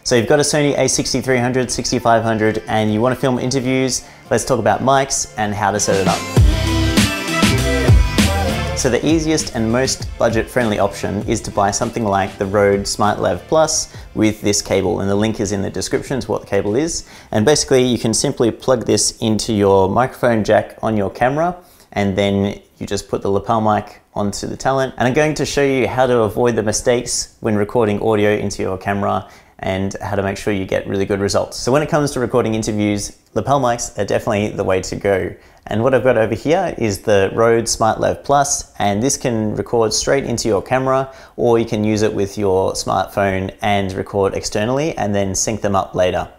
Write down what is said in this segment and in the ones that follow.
So you've got a Sony A6300, 6500, and you want to film interviews. Let's talk about mics and how to set it up. So the easiest and most budget-friendly option is to buy something like the Rode Smartlav Plus with this cable, and the link is in the description to what the cable is. And basically you can simply plug this into your microphone jack on your camera, and then you just put the lapel mic onto the talent. And I'm going to show you how to avoid the mistakes when recording audio into your camera and how to make sure you get really good results. So when it comes to recording interviews, lapel mics are definitely the way to go. And what I've got over here is the Rode Smartlav Plus, and this can record straight into your camera, or you can use it with your smartphone and record externally and then sync them up later.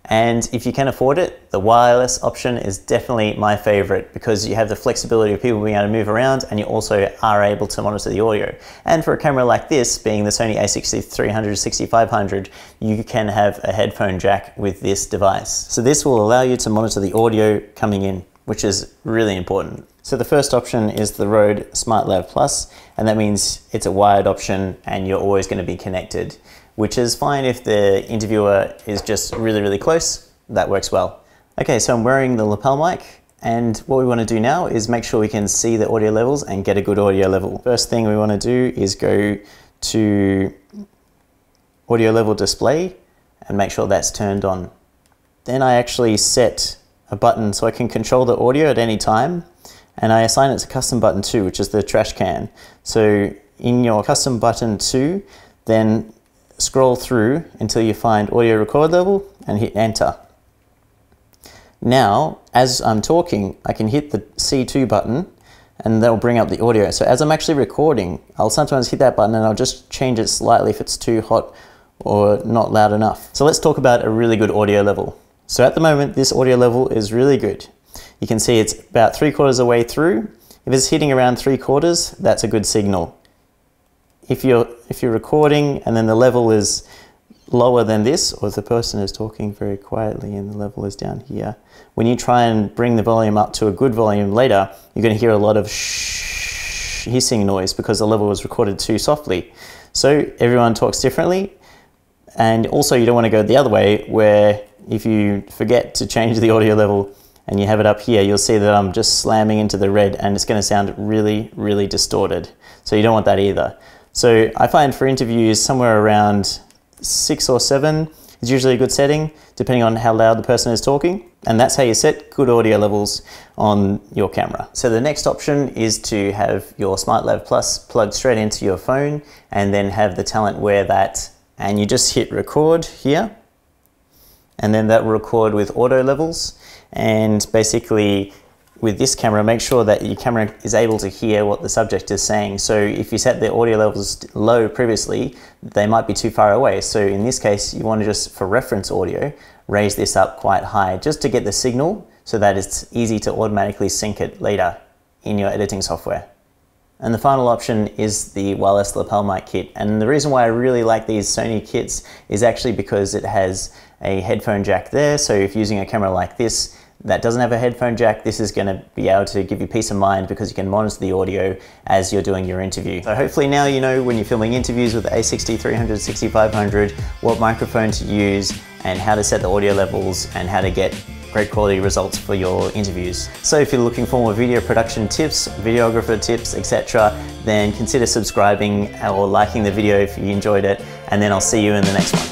And if you can afford it, the wireless option is definitely my favorite, because you have the flexibility of people being able to move around, and you also are able to monitor the audio. And for a camera like this, being the Sony A6300 6500, you can have a headphone jack with this device. So this will allow you to monitor the audio coming in, which is really important. So the first option is the Rode Smartlav Plus, and that means it's a wired option and you're always going to be connected, which is fine if the interviewer is just really close. That works well. Okay, so I'm wearing the lapel mic, and what we want to do now is make sure we can see the audio levels and get a good audio level. First thing we want to do is go to audio level display and make sure that's turned on. Then I actually set a button so I can control the audio at any time, and I assign it to custom button 2, which is the trash can. So in your custom button 2, then scroll through until you find audio record level and hit enter. Now, as I'm talking, I can hit the C2 button and that'll bring up the audio. So as I'm actually recording, I'll sometimes hit that button and I'll just change it slightly if it's too hot or not loud enough. So let's talk about a really good audio level. So at the moment, this audio level is really good. You can see it's about 3/4 of the way through. If it's hitting around 3/4, that's a good signal. If you're recording and then the level is lower than this, or if the person is talking very quietly and the level is down here, when you try and bring the volume up to a good volume later, you're going to hear a lot of hissing noise because the level was recorded too softly. So everyone talks differently, and also you don't want to go the other way, where if you forget to change the audio level and you have it up here, you'll see that I'm just slamming into the red and it's going to sound really distorted. So you don't want that either. So I find for interviews somewhere around 6 or 7 is usually a good setting, depending on how loud the person is talking. And that's how you set good audio levels on your camera. So the next option is to have your Smartlav Plus plugged straight into your phone, and then have the talent wear that, and you just hit record here, and then that will record with auto levels. And basically with this camera, make sure that your camera is able to hear what the subject is saying. So if you set the audio levels low previously, they might be too far away. So in this case, you want to just, for reference audio, raise this up quite high just to get the signal so that it's easy to automatically sync it later in your editing software. And the final option is the wireless lapel mic kit. And the reason why I really like these Sony kits is actually because it has a headphone jack there. So if you're using a camera like this that doesn't have a headphone jack, this is going to be able to give you peace of mind because you can monitor the audio as you're doing your interview. So hopefully now you know, when you're filming interviews with the A6300 6500, what microphone to use and how to set the audio levels and how to get great quality results for your interviews. So if you're looking for more video production tips, videographer tips, etc., then consider subscribing or liking the video if you enjoyed it, and then I'll see you in the next one.